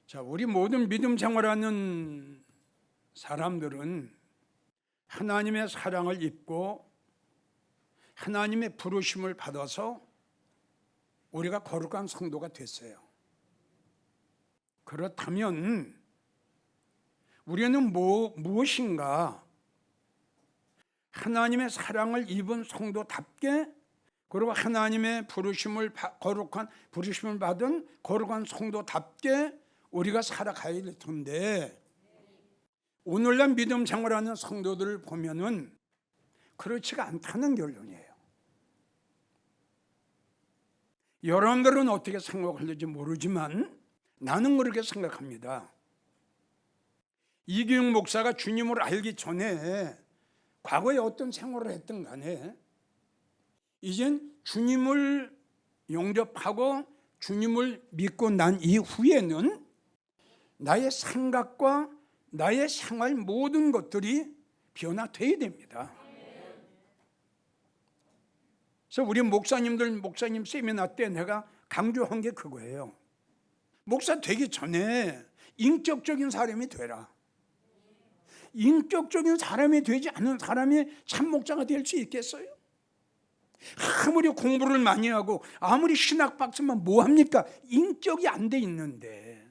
자, 우리 모든 믿음 생활하는 사람들은 하나님의 사랑을 입고 하나님의 부르심을 받아서 우리가 거룩한 성도가 됐어요. 그렇다면 우리는 무엇인가 하나님의 사랑을 입은 성도답게, 그리고 하나님의 거룩한 부르심을 받은 거룩한 성도답게 우리가 살아가야 될 텐데, 오늘날 믿음 생활하는 성도들을 보면은 그렇지가 않다는 결론이에요. 여러분들은 어떻게 생각할지 모르지만 나는 그렇게 생각합니다. 이규영 목사가 주님을 알기 전에 과거에 어떤 생활을 했든 간에 이젠 주님을 영접하고 주님을 믿고 난 이후에는 나의 생각과 나의 생활 모든 것들이 변화되어야 됩니다. 그래서 우리 목사님 세미나 때 내가 강조한 게 그거예요. 목사 되기 전에 인격적인 사람이 되라. 인격적인 사람이 되지 않은 사람이 참 목사가 될 수 있겠어요? 아무리 공부를 많이 하고 아무리 신학 박사만 뭐합니까? 인격이 안 돼 있는데.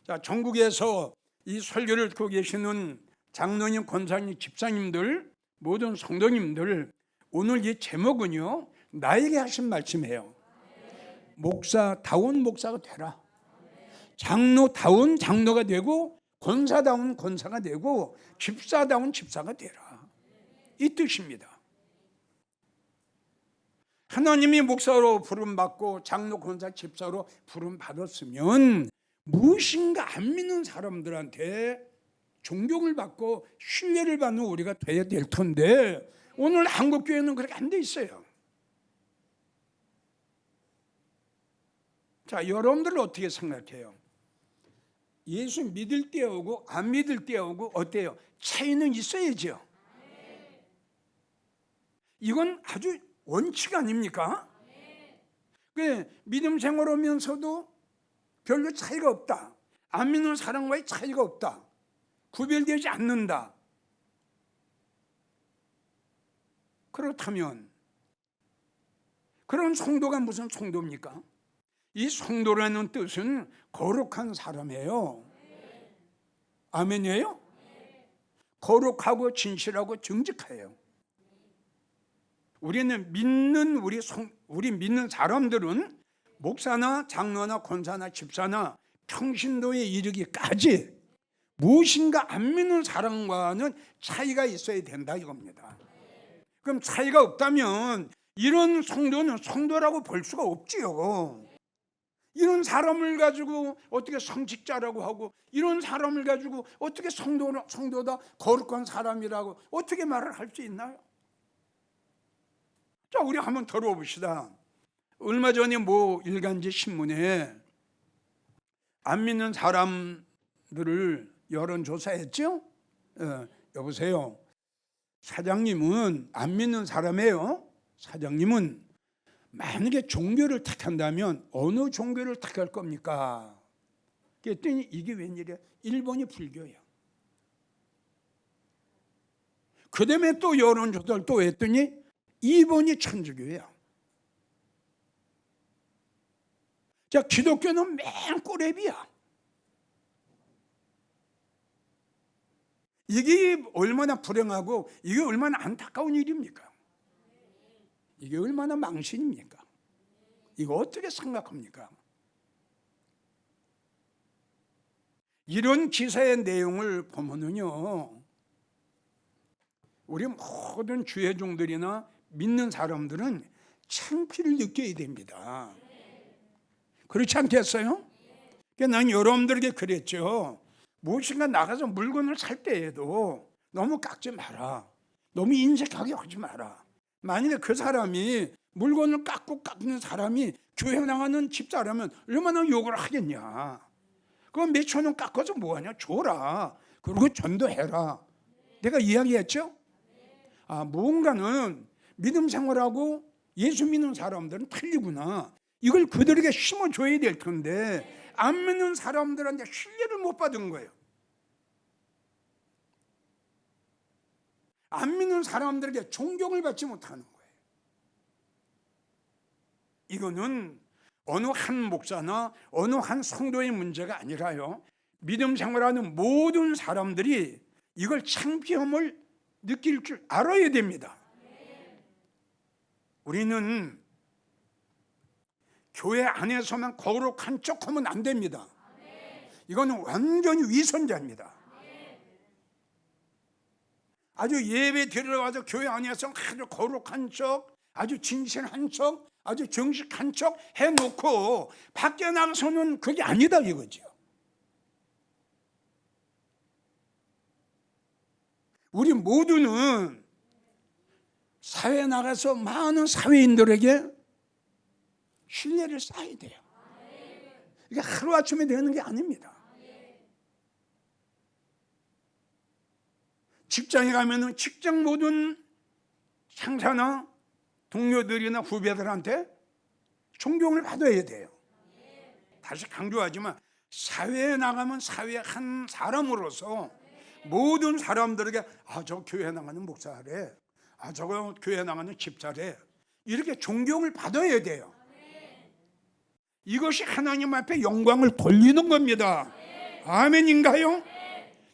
자, 전국에서 이 설교를 듣고 계시는 장로님, 권사님, 집사님들, 모든 성도님들, 오늘 이 제목은요, 나에게 하신 말씀이에요. 목사다운 목사가 되라. 장로다운 장로가 되고, 권사다운 권사가 되고, 집사다운 집사가 되라. 이 뜻입니다. 하나님이 목사로 부름받고 장로, 권사, 집사로 부름받았으면 무엇인가 안 믿는 사람들한테 존경을 받고 신뢰를 받는 우리가 돼야 될 텐데, 오늘 한국교회는 그렇게 안 돼 있어요. 자, 여러분들은 어떻게 생각해요? 예수 믿을 때 오고 안 믿을 때 오고 어때요? 차이는 있어야죠. 이건 아주 원칙 아닙니까? 믿음 생활하면서도 별로 차이가 없다. 안 믿는 사람과의 차이가 없다. 구별되지 않는다. 그렇다면 그런 성도가 무슨 성도입니까? 이 성도라는 뜻은 거룩한 사람이에요. 아멘이에요? 거룩하고 진실하고 정직해요. 우리는 우리 믿는 사람들은 목사나 장로나 권사나 집사나 평신도에 이르기까지 무엇인가 안 믿는 사람과는 차이가 있어야 된다 이겁니다. 그럼 차이가 없다면 이런 성도는 성도라고 볼 수가 없지요. 이런 사람을 가지고 어떻게 성직자라고 하고, 이런 사람을 가지고 어떻게 성도다, 거룩한 사람이라고 어떻게 말을 할 수 있나요? 자, 우리 한번 들어봅시다. 얼마 전에 일간지 신문에 안 믿는 사람들을 여론조사했죠? 여보세요. 사장님은 안 믿는 사람이에요. 사장님은 만약에 종교를 택한다면 어느 종교를 택할 겁니까? 그랬더니 이게 웬일이야? 1번이 불교예요. 그 다음에 또 여론조사를 또 했더니 2번이 천주교예요. 자, 기독교는 맨 꼬랩이야. 이게 얼마나 불행하고 이게 얼마나 안타까운 일입니까? 이게 얼마나 망신입니까? 이거 어떻게 생각합니까? 이런 기사의 내용을 보면은요, 우리 모든 주회종들이나 믿는 사람들은 창피를 느껴야 됩니다. 그렇지 않겠어요? 난 여러분들에게 그랬죠. 무엇인가 나가서 물건을 살 때에도 너무 깎지 마라. 너무 인색하게 하지 마라. 만약에 그 사람이 물건을 깎는 사람이 교회 나가는 집사라면 얼마나 욕을 하겠냐. 그럼 몇천 원 깎아서 뭐하냐? 줘라. 그리고 전도해라. 내가 이야기했죠? 무언가는 믿음 생활하고 예수 믿는 사람들은 틀리구나. 이걸 그들에게 심어줘야 될 텐데 안 믿는 사람들한테 신뢰를 못 받은 거예요. 안 믿는 사람들에게 존경을 받지 못하는 거예요. 이거는 어느 한 목사나 어느 한 성도의 문제가 아니라요, 믿음 생활하는 모든 사람들이 이걸 창피함을 느낄 줄 알아야 됩니다. 우리는 교회 안에서만 거룩한 척하면 안 됩니다. 이거는 완전히 위선자입니다. 아주 예배 들어가서 교회 안에서 아주 거룩한 척, 아주 진실한 척, 아주 정직한 척 해놓고 밖에 나가서는 그게 아니다 이거죠. 우리 모두는 사회에 나가서 많은 사회인들에게 신뢰를 쌓아야 돼요. 이게 하루아침에 되는 게 아닙니다. 직장에 가면은 직장 모든 상사나 동료들이나 후배들한테 존경을 받아야 돼요. 다시 강조하지만 사회에 나가면 사회의 한 사람으로서 모든 사람들에게 저 교회 나가는 목사래, 저거 교회 나가는 집사래, 이렇게 존경을 받아야 돼요. 이것이 하나님 앞에 영광을 돌리는 겁니다. 아멘인가요?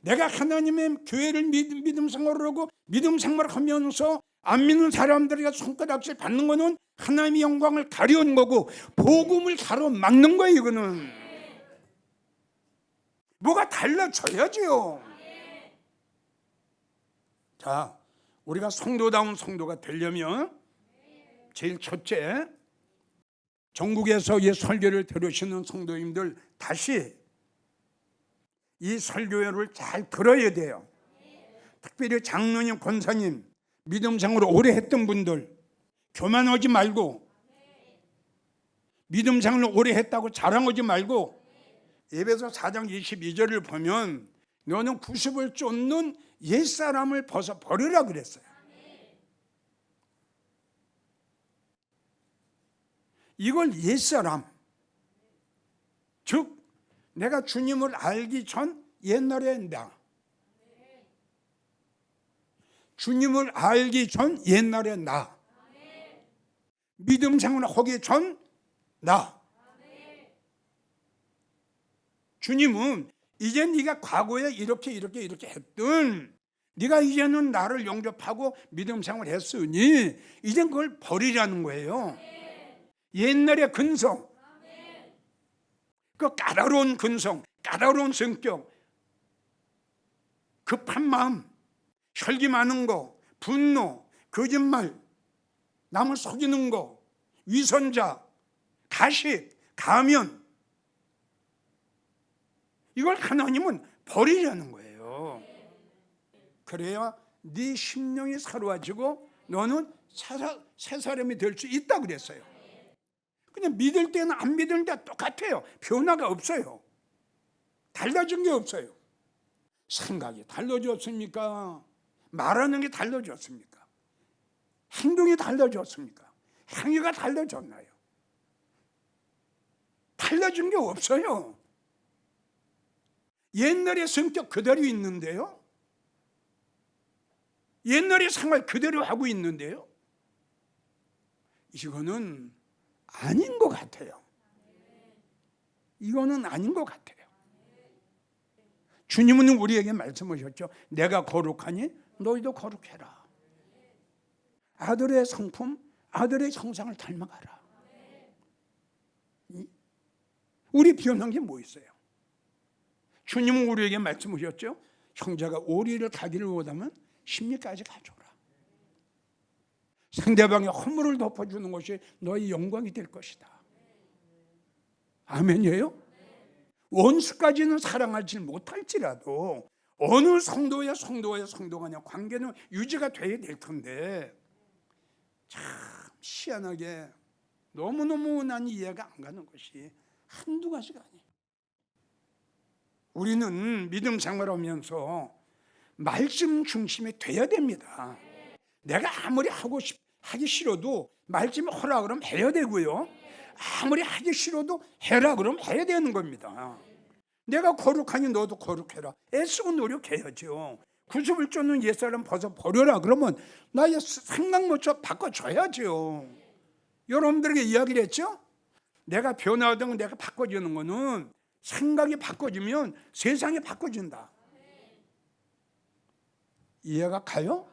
내가 하나님의 교회를 믿음 생활을 하고 믿음 생활을 하면서 안 믿는 사람들에게 손가락질 받는 거는 하나님의 영광을 가려운 거고 복음을 가로막는 거예요. 이거는 뭐가 달라져야죠. 자, 우리가 성도다운 성도가 되려면 제일 첫째, 전국에서 이 설교를 들으시는 성도님들 다시 이 설교를 잘 들어야 돼요. 특별히 장로님, 권사님, 믿음 생활을 오래 했던 분들 교만하지 말고, 믿음 생활을 오래 했다고 자랑하지 말고, 에베소 4장 22절을 보면 너는 90을 쫓는 옛사람을 벗어버리라 그랬어요. 이걸 옛사람, 즉 내가 주님을 알기 전 옛날의 나, 주님을 알기 전 옛날의 나, 믿음 생활을 하기 전 나. 주님은 이제 네가 과거에 이렇게 했던, 네가 이제는 나를 영접하고 믿음 생활을 했으니 이제 그걸 버리라는 거예요. 옛날의 근성, 그 까다로운 근성, 까다로운 성격, 급한 마음, 혈기 많은 거, 분노, 거짓말, 남을 속이는 거, 위선자, 가식, 가면, 이걸 하나님은 버리려는 거예요. 그래야 네 심령이 새로워지고 너는 새 사람이 될 수 있다 그랬어요. 그냥 믿을 때는 안 믿을 때 똑같아요. 변화가 없어요. 달라진 게 없어요. 생각이 달라졌습니까? 말하는 게 달라졌습니까? 행동이 달라졌습니까? 행위가 달라졌나요? 달라진 게 없어요. 옛날의 성격 그대로 있는데요, 옛날의 생활 그대로 하고 있는데요, 이거는 아닌 것 같아요. 이거는 아닌 것 같아요. 주님은 우리에게 말씀하셨죠. 내가 거룩하니 너희도 거룩해라. 아들의 성품, 아들의 형상을 닮아가라. 우리 변한 게 뭐 있어요? 주님은 우리에게 말씀하셨죠. 형제가 오리를 가기를 원하면 십리까지 가져라. 상대방의 허물을 덮어주는 것이 너의 영광이 될 것이다. 아멘이에요? 원수까지는 사랑하지 못할지라도 어느 성도와 성도 간의 관계는 유지가 돼야 될 텐데, 참 희한하게 너무너무 난 이해가 안 가는 것이 한두 가지가 아니에요. 우리는 믿음 생활하면서 말씀 중심이 돼야 됩니다. 내가 아무리 하기 싫어도 말씀이 허라 그러면 해야 되고요. 아무리 하기 싫어도 해라 그러면 해야 되는 겁니다. 내가 거룩하니 너도 거룩해라. 애쓰고 노력해야죠. 91조는 옛사람 벗어버려라 그러면 나의 생각 모처 바꿔줘야죠. 여러분들에게 이야기를 했죠? 내가 변화하든 내가 바꿔지는 거는 생각이 바꿔지면 세상이 바꿔진다. 이해가 가요?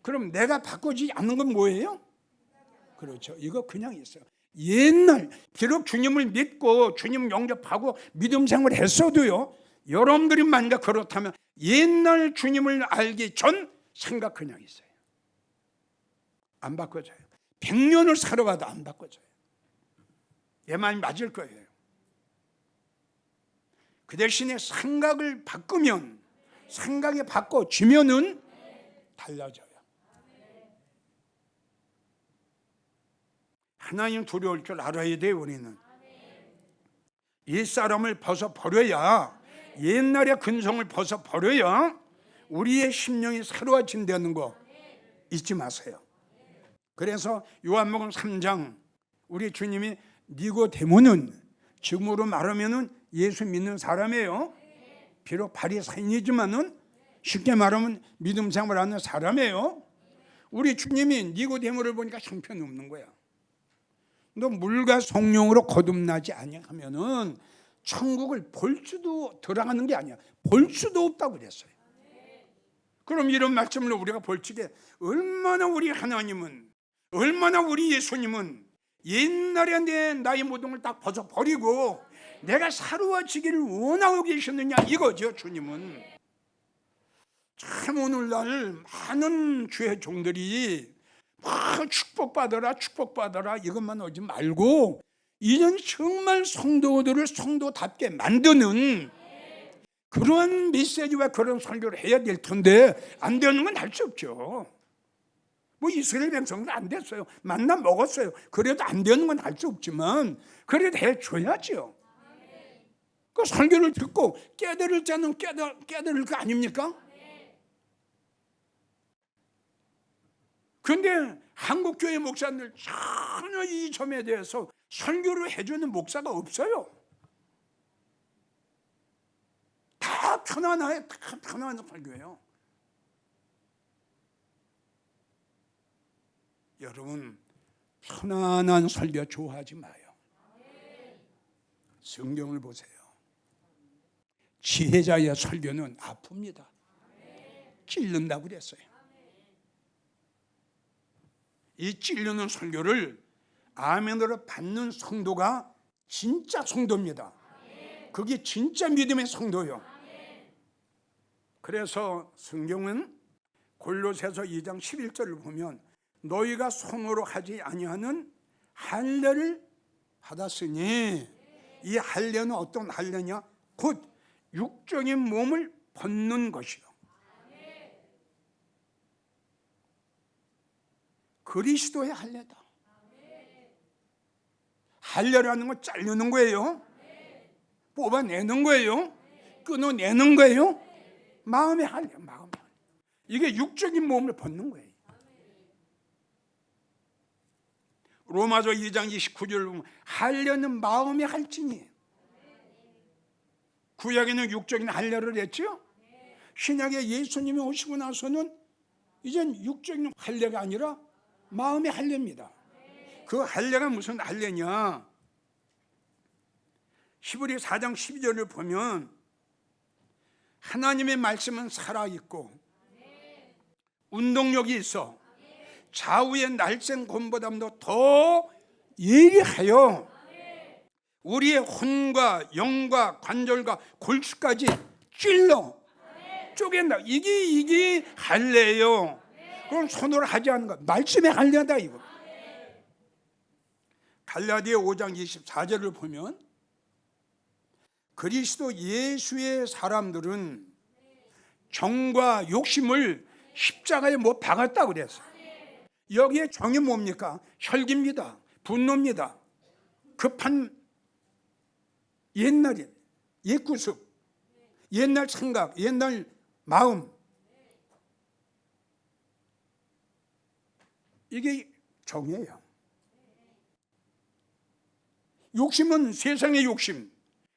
그럼 내가 바꿔지지 않는 건 뭐예요? 그렇죠. 이거 그냥 있어요. 옛날 비록 주님을 믿고 주님 영접하고 믿음 생활을 했어도요, 여러분들이 만약 그렇다면 옛날 주님을 알기 전 생각 그냥 있어요. 안 바꿔져요. 100년을 살아가도 안 바꿔져요. 얘 말이 맞을 거예요. 그 대신에 생각을 바꾸면, 생각이 바꿔지면은 달라져요. 하나님 두려울 줄 알아야 돼요. 우리는 옛사람을 벗어버려야, 옛날의 근성을 벗어버려야 우리의 심령이 새로워진다는 거 잊지 마세요. 그래서 요한복음 3장 우리 주님이 니고데모는, 지금으로 말하면 예수 믿는 사람이에요. 비록 바리새인이지만은 쉽게 말하면 믿음 생활하는 사람이에요. 우리 주님이 니고데모를 보니까 형편없는 거야. 너 물과 성령으로 거듭나지 아니하면은 천국을 볼 수도, 들어가는 게 아니야, 볼 수도 없다고 그랬어요. 그럼 이런 말씀을 우리가 볼 적에 얼마나 우리 하나님은, 얼마나 우리 예수님은 옛날에 나의 모든 걸 딱 벗어버리고 내가 새로워지기를 원하고 계셨느냐 이거죠. 주님은 참 오늘날 많은 주의 종들이 축복받아라 축복받아라 이것만 하지 말고 이젠 정말 성도들을 성도답게 만드는 그런 메시지와 그런 설교를 해야 될 텐데 안 되는 건 할 수 없죠. 뭐 이스라엘 백성은 안 됐어요. 만나 먹었어요. 그래도 안 되는 건 할 수 없지만 그래도 해줘야죠. 그 설교를 듣고 깨달을 자는 깨달을 거 아닙니까? 그런데 한국교회 목사들 전혀 이 점에 대해서 설교를 해주는 목사가 없어요. 다 편안해요. 다 편안한 설교예요. 여러분 편안한 설교 좋아하지 마요. 성경을 보세요. 지혜자의 설교는 아픕니다. 찔른다고 그랬어요. 이 찔르는 설교를 아멘으로 받는 성도가 진짜 성도입니다. 그게 진짜 믿음의 성도예요. 그래서 성경은 골로새서 2장 11절을 보면 너희가 손으로 하지 아니하는 할례를 받았으니, 이 할례는 어떤 할례냐? 곧 육적인 몸을 벗는 것이요. 그리스도의 할례다. 할례라는 건 자르는 거예요. 뽑아내는 거예요. 끊어내는 거예요. 마음의 할례, 마음의 할례. 이게 육적인 몸을 벗는 거예요. 로마서 2장 29절을 보면 할례는 마음의 할진이에요. 구약에는 육적인 할례를 했죠. 신약에 예수님이 오시고 나서는 이젠 육적인 할례가 아니라 마음의 할례입니다. 그 할례가 무슨 할례냐? 히브리 4장 12절을 보면 하나님의 말씀은 살아있고 운동력이 있어 좌우의 날쌘 곰보다도 더 예리하여 우리의 혼과 영과 관절과 골수까지 찔러 쪼갠다. 이게 할례예요. 그럼 손으로 하지 않는 거 말씀의 할례다 이거. 갈라디아 5장 24절을 보면 그리스도 예수의 사람들은 정과 욕심을 십자가에 못 박았다 그랬어요. 여기에 정이 뭡니까? 혈기입니다. 분노입니다. 급한 옛날에 옛구습, 옛날 생각, 옛날 마음, 이게 정이에요. 욕심은 세상의 욕심,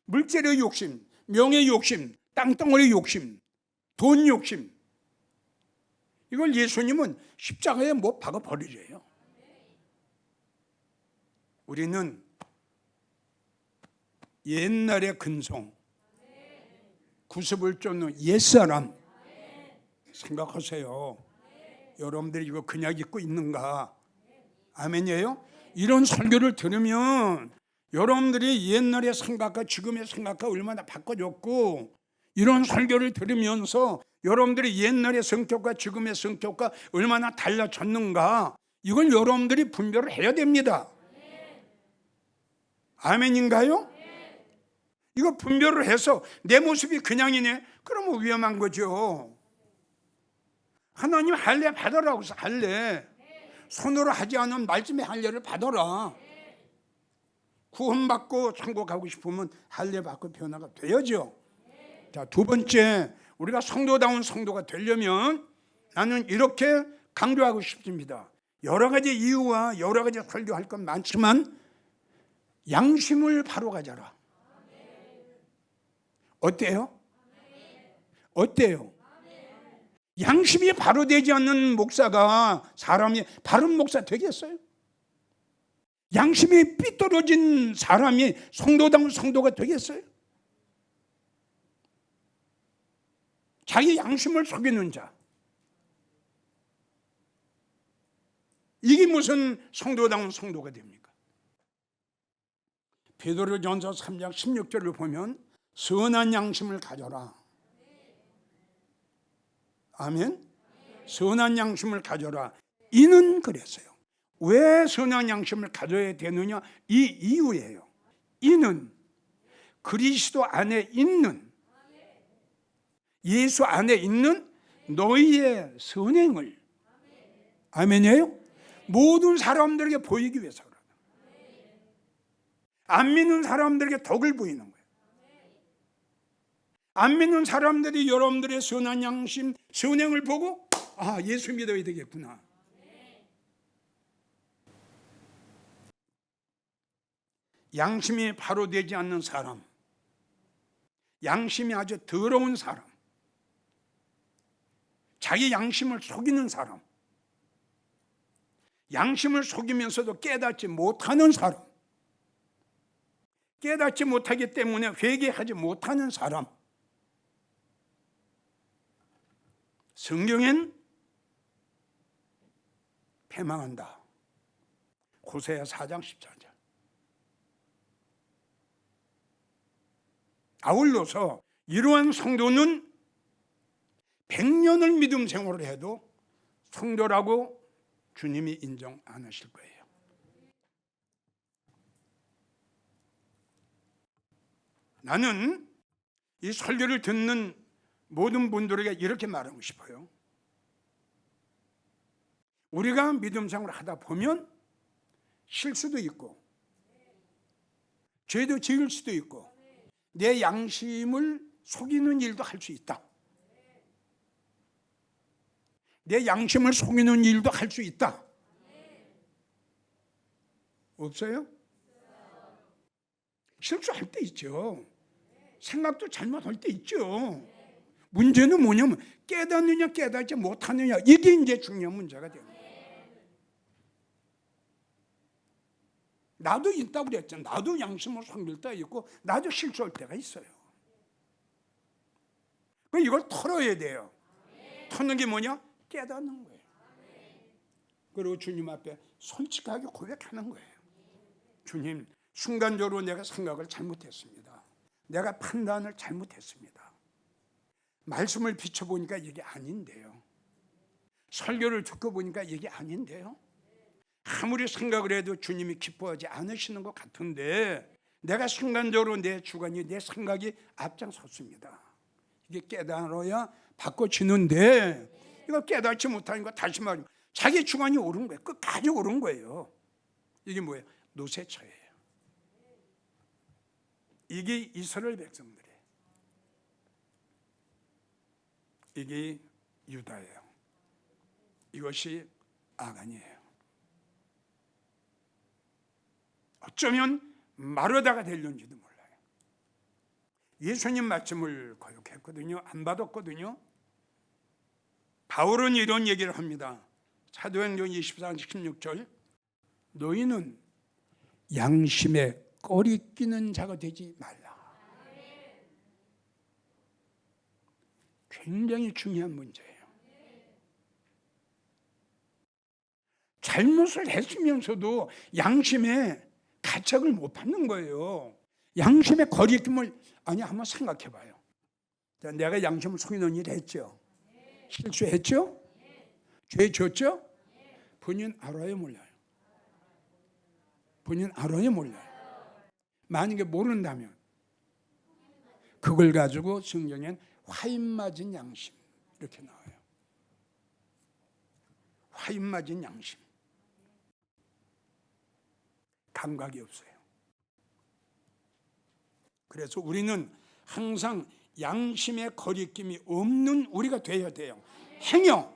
물질의 욕심, 명예 욕심, 땅덩어리 욕심, 돈 욕심. 이걸 예수님은 십자가에 못 박아 버리래요. 우리는 옛날의 근성, 구습을 쫓는 옛사람 생각하세요. 여러분들이 이거 그냥 입고 있는가? 아멘이에요? 이런 설교를 들으면 여러분들이 옛날의 생각과 지금의 생각과 얼마나 바꿔줬고, 이런 설교를 들으면서 여러분들이 옛날의 성격과 지금의 성격과 얼마나 달라졌는가, 이걸 여러분들이 분별을 해야 됩니다. 아멘인가요? 이거 분별을 해서 내 모습이 그냥이네, 그러면 위험한 거죠. 하나님 할례 받으라고 해서 할례, 손으로 하지 않은 말씀의 할례를 받아라. 구원받고 천국 가고 싶으면 할례 받고 변화가 되어죠. 자, 두 번째, 우리가 성도다운 성도가 되려면 나는 이렇게 강조하고 싶습니다. 여러 가지 이유와 여러 가지 설교할 건 많지만 양심을 바로 가져라. 어때요? 어때요? 양심이 바로 되지 않는 목사가 사람이 바른 목사 되겠어요? 양심이 삐뚤어진 사람이 성도다운 성도가 되겠어요? 자기 양심을 속이는 자, 이게 무슨 성도다운 성도가 됩니까? 베드로전서 3장 16절을 보면 선한 양심을 가져라. 아멘. 선한 양심을 가져라. 이는 그랬어요. 왜 선한 양심을 가져야 되느냐? 이 이유예요. 이는 그리스도 안에 있는, 예수 안에 있는 너희의 선행을, 아멘이에요? 모든 사람들에게 보이기 위해서 그래요. 안 믿는 사람들에게 덕을 보이는 거예요. 안 믿는 사람들이 여러분들의 선한 양심, 선행을 보고 아, 예수 믿어야 되겠구나. 양심이 바로 되지 않는 사람, 양심이 아주 더러운 사람, 자기 양심을 속이는 사람, 양심을 속이면서도 깨닫지 못하는 사람, 깨닫지 못하기 때문에 회개하지 못하는 사람, 성경엔 패망한다. 호세아 4장 14절. 아울러서 이러한 성도는 100년을 믿음 생활을 해도 성도라고 주님이 인정 안 하실 거예요. 나는 이 설교를 듣는 모든 분들에게 이렇게 말하고 싶어요. 우리가 믿음 생활을 하다 보면 실수도 있고 죄도 지을 수도 있고 내 양심을 속이는 일도 할 수 있다. 내 양심을 속이는 일도 할 수 있다. 없어요? 실수할 때 있죠. 생각도 잘못할 때 있죠. 문제는 뭐냐면 깨닫느냐 깨닫지 못하느냐, 이게 이제 중요한 문제가 돼요. 나도 있다고 그랬죠. 나도 양심을 속일 때 있고 나도 실수할 때가 있어요. 이걸 털어야 돼요. 터는 게 뭐냐? 깨닫는 거예요. 그리고 주님 앞에 솔직하게 고백하는 거예요. 주님, 순간적으로 내가 생각을 잘못했습니다. 내가 판단을 잘못했습니다. 말씀을 비춰보니까 이게 아닌데요. 설교를 듣고 보니까 이게 아닌데요. 아무리 생각을 해도 주님이 기뻐하지 않으시는 것 같은데 내가 순간적으로 내 주관이, 내 생각이 앞장섰습니다. 이게 깨달아야 바꿔지는데 이거 깨닫지 못하는 거, 다시 말하면 자기 주관이 옳은 거예요. 끝까지 옳은 거예요. 이게 뭐예요? 노세처예요. 이게 이스라엘 백성들이에요. 이게 유다예요. 이것이 아간이에요. 어쩌면 마르다가 될는지도 몰라요. 예수님 말씀을 거역했거든요. 안 받았거든요. 바울은 이런 얘기를 합니다. 사도행전 24장 16절, 너희는 양심에 꺼리 끼는 자가 되지 말라. 굉장히 중요한 문제예요. 잘못을 했으면서도 양심에 가책을 못 받는 거예요. 양심의 거리낌을 한번 생각해 봐요. 내가 양심을 속이는 일 했죠? 실수했죠? 죄 졌죠? 본인 알아요, 몰라요? 본인 알아요, 몰라요? 만약에 모른다면 그걸 가지고 성경엔 화인 맞은 양심 이렇게 나와요. 화인 맞은 양심. 감각이 없어요. 그래서 우리는 항상 양심의 거리낌이 없는 우리가 되어야 돼요. 행여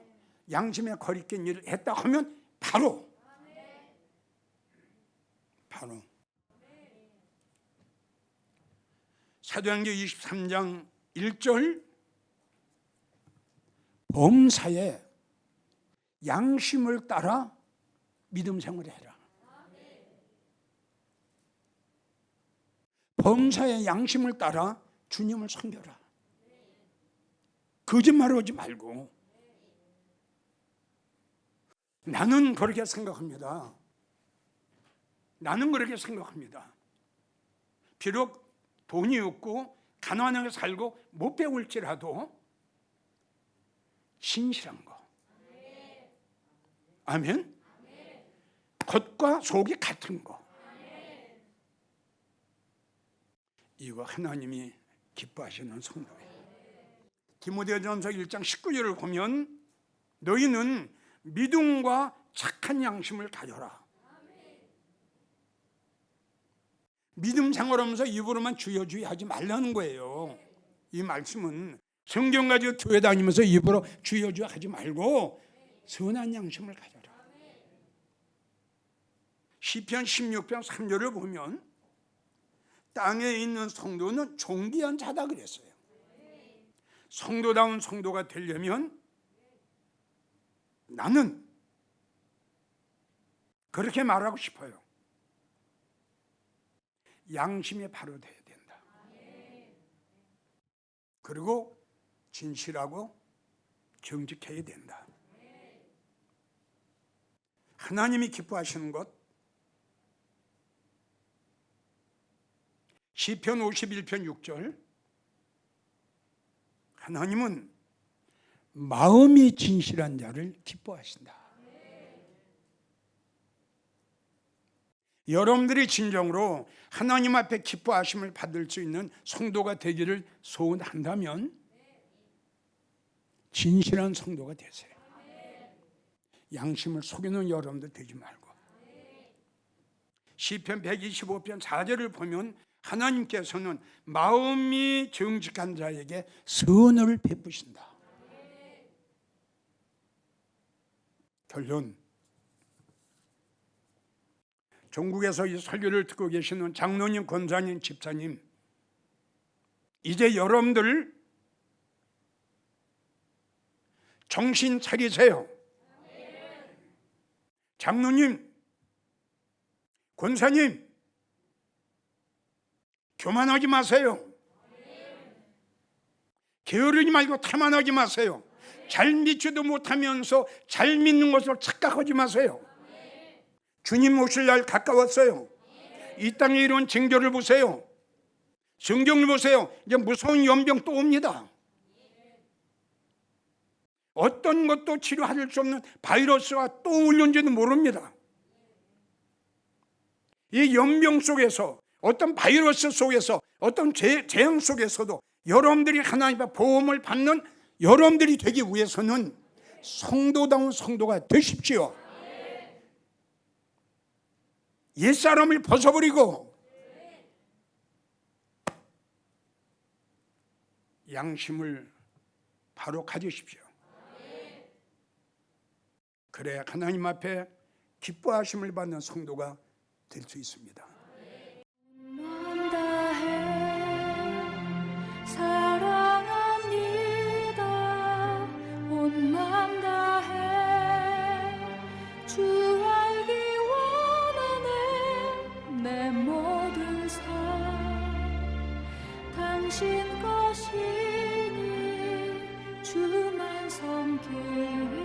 양심의 거리낀 일을 했다 하면 바로 사도행전 23장 1절, 범사에 양심을 따라 믿음 생활을 해라. 범사의 양심을 따라 주님을 섬겨라. 거짓말하지 말고. 나는 그렇게 생각합니다. 나는 그렇게 생각합니다. 비록 돈이 없고 가난하게 살고 못 배울지라도 진실한 거. 아멘. 겉과 속이 같은 거. 이거 하나님이 기뻐하시는 성도예요. 디모데전서 1장 19절을 보면 너희는 믿음과 착한 양심을 가져라. 믿음 생활하면서 입으로만 주여 주여 하지 말라는 거예요. 이 말씀은 성경 가지고 교회 다니면서 입으로 주여 주여 하지 말고 선한 양심을 가져라. 시편 16편 3절을 보면 땅에 있는 성도는 존귀한 자다 그랬어요. 성도다운 성도가 되려면 나는 그렇게 말하고 싶어요. 양심이 바로 돼야 된다. 그리고 진실하고 정직해야 된다. 하나님이 기뻐하시는 것, 시편 51편 6절, 하나님은 마음이 진실한 자를 기뻐하신다. 여러분들이 진정으로 하나님 앞에 기뻐하심을 받을 수 있는 성도가 되기를 소원한다면 진실한 성도가 되세요. 양심을 속이는 여러분들 되지 말고. 시편 125편 4절을 보면 하나님께서는 마음이 정직한 자에게 선을 베푸신다. 결론, 전국에서 이 설교를 듣고 계시는 장로님, 권사님, 집사님, 이제 여러분들 정신 차리세요. 장로님, 권사님, 교만하지 마세요. 게으르지 말고 태만하지 마세요. 잘 믿지도 못하면서 잘 믿는 것을 착각하지 마세요. 주님 오실 날 가까웠어요. 이 땅에 이런 징조를 보세요. 성경을 보세요. 이제 무서운 연병 또 옵니다. 어떤 것도 치료할 수 없는 바이러스가 또 올는지도 모릅니다. 이 연병 속에서, 어떤 바이러스 속에서, 어떤 재앙 속에서도 여러분들이 하나님의 보험을 받는 여러분들이 되기 위해서는 성도다운 성도가 되십시오. 옛사람을 벗어버리고 양심을 바로 가지십시오. 그래야 하나님 앞에 기뻐하심을 받는 성도가 될 수 있습니다. 주신 것이니 주만 섬기리.